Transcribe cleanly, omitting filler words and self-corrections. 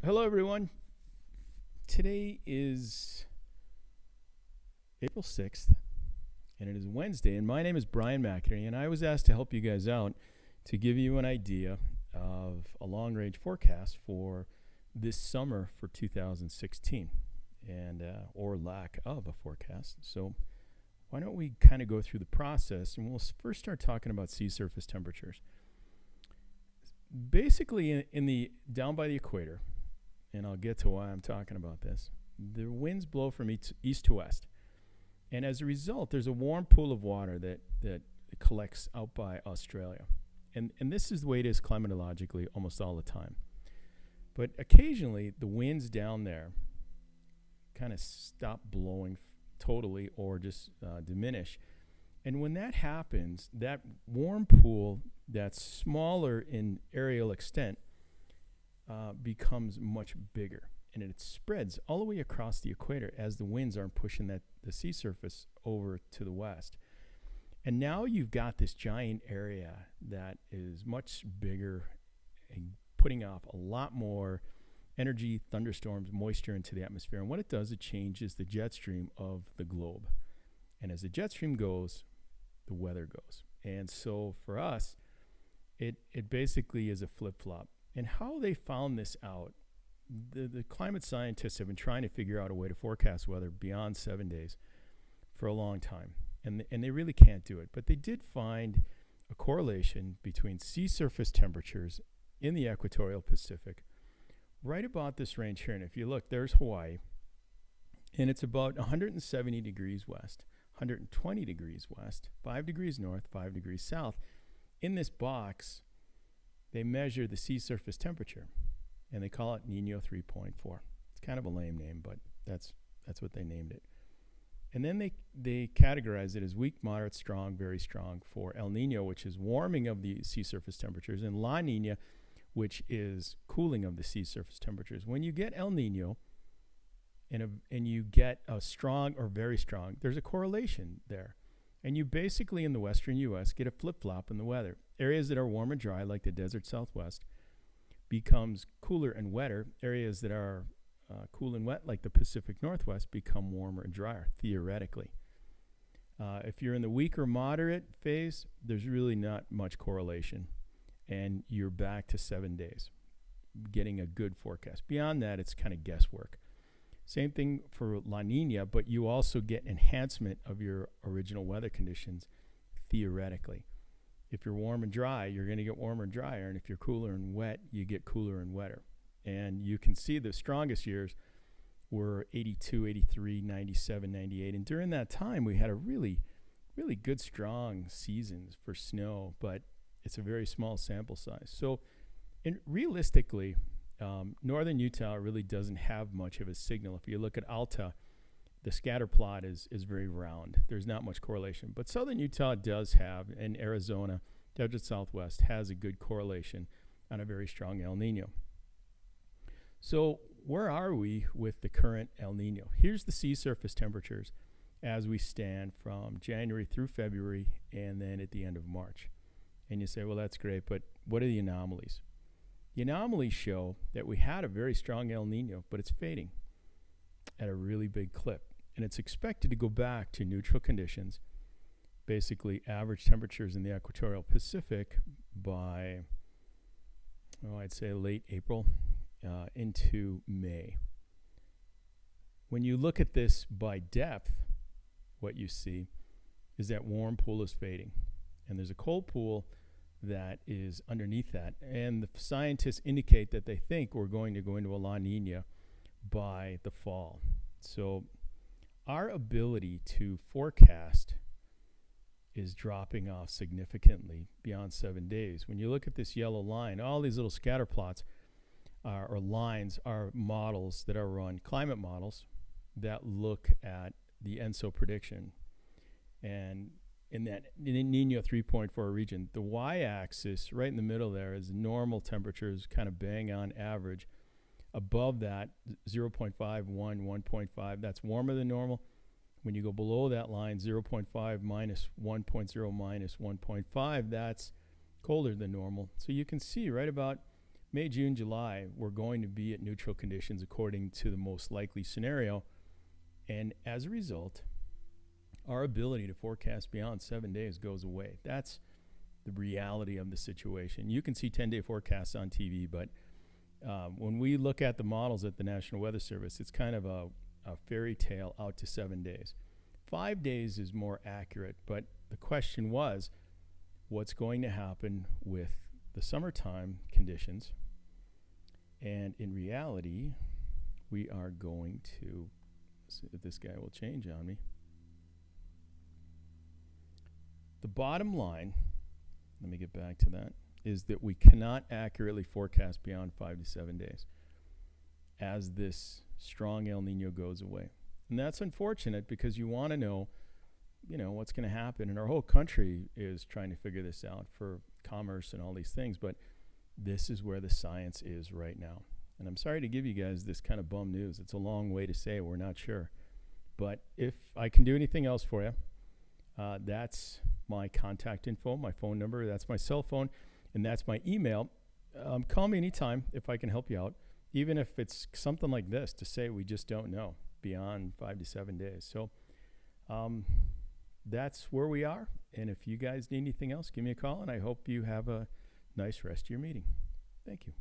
Hello, everyone. Today is April 6th, and it is Wednesday, and my name is Brian McInerney, and I was asked to help you guys out to give you an idea of a long-range forecast for this summer for 2016, and or lack of a forecast. So why don't we kind of go through the process, and we'll first start talking about sea surface temperatures. Basically, in the down by the equator, and I'll get to why I'm talking about this. The winds blow from east to west. And as a result, there's a warm pool of water that collects out by Australia. And this is the way it is climatologically almost all the time. But occasionally, the winds down there kind of stop blowing totally or just diminish. And when that happens, that warm pool that's smaller in areal extent becomes much bigger, and it spreads all the way across the equator as the winds aren't pushing the sea surface over to the west. And now you've got this giant area that is much bigger and putting off a lot more energy, thunderstorms, moisture into the atmosphere. And what it does, it changes the jet stream of the globe. And as the jet stream goes, the weather goes. And so for us, it basically is a flip-flop. And how they found this out, the climate scientists have been trying to figure out a way to forecast weather beyond 7 days for a long time. And they really can't do it. But they did find a correlation between sea surface temperatures in the equatorial Pacific right about this range here. And if you look, there's Hawaii. And it's about 170 degrees west, 120 degrees west, 5 degrees north, 5 degrees south. In this box, they measure the sea surface temperature, and they call it Nino 3.4. It's kind of a lame name, but that's what they named it. And then they categorize it as weak, moderate, strong, very strong for El Nino, which is warming of the sea surface temperatures, and La Nina, which is cooling of the sea surface temperatures. When you get El Nino and you get a strong or very strong, there's a correlation there. And you basically, in the western U.S., get a flip-flop in the weather. Areas that are warm and dry, like the desert Southwest, becomes cooler and wetter. Areas that are cool and wet, like the Pacific Northwest, become warmer and drier, theoretically. If you're in the weak or moderate phase, there's really not much correlation. And you're back to 7 days, getting a good forecast. Beyond that, it's kind of guesswork. Same thing for La Nina, but you also get enhancement of your original weather conditions, theoretically. If you're warm and dry, you're going to get warmer and drier. And if you're cooler and wet, you get cooler and wetter. And you can see the strongest years were 82, 83, 97, 98. And during that time, we had a really, really good, strong seasons for snow, but it's a very small sample size. So realistically, northern Utah really doesn't have much of a signal. If you look at Alta, the scatter plot is very round. There's not much correlation. But southern Utah does have, and Arizona, desert Southwest, has a good correlation on a very strong El Nino. So where are we with the current El Nino? Here's the sea surface temperatures as we stand from January through February and then at the end of March. And you say, well, that's great, but what are the anomalies? The anomalies show that we had a very strong El Nino, but it's fading at a really big clip. And it's expected to go back to neutral conditions, basically average temperatures in the equatorial Pacific by, I'd say late April into May. When you look at this by depth, what you see is that warm pool is fading. And there's a cold pool that is underneath that. And the scientists indicate that they think we're going to go into a La Nina by the fall. So our ability to forecast is dropping off significantly beyond 7 days. When you look at this yellow line, all these little scatter plots or lines are models that are run, climate models that look at the ENSO prediction. And in that Nino 3.4 region, the y-axis right in the middle there is normal temperatures, kind of bang on average. Above that, 0.5, 1, 1.5, that's warmer than normal. When you go below that line, 0.5 minus 1.0 minus 1.5, that's colder than normal. So you can see right about May, June, July, we're going to be at neutral conditions according to the most likely scenario. And as a result, our ability to forecast beyond 7 days goes away. That's the reality of the situation. You can see 10-day forecasts on TV, but when we look at the models at the National Weather Service, it's kind of a fairy tale out to 7 days. 5 days is more accurate, but the question was, what's going to happen with the summertime conditions? And in reality, we are going to, let's see if this guy will change on me. The bottom line, let me get back to that, is that we cannot accurately forecast beyond 5 to 7 days as this strong El Nino goes away. And that's unfortunate because you want to know, what's going to happen. And our whole country is trying to figure this out for commerce and all these things. But this is where the science is right now. And I'm sorry to give you guys this kind of bum news. It's a long way to say we're not sure. But if I can do anything else for you, that's my contact info, my phone number. That's my cell phone. And that's my email. Call me anytime if I can help you out, even if it's something like this, to say we just don't know beyond 5 to 7 days. So that's where we are. And if you guys need anything else, give me a call. And I hope you have a nice rest of your meeting. Thank you.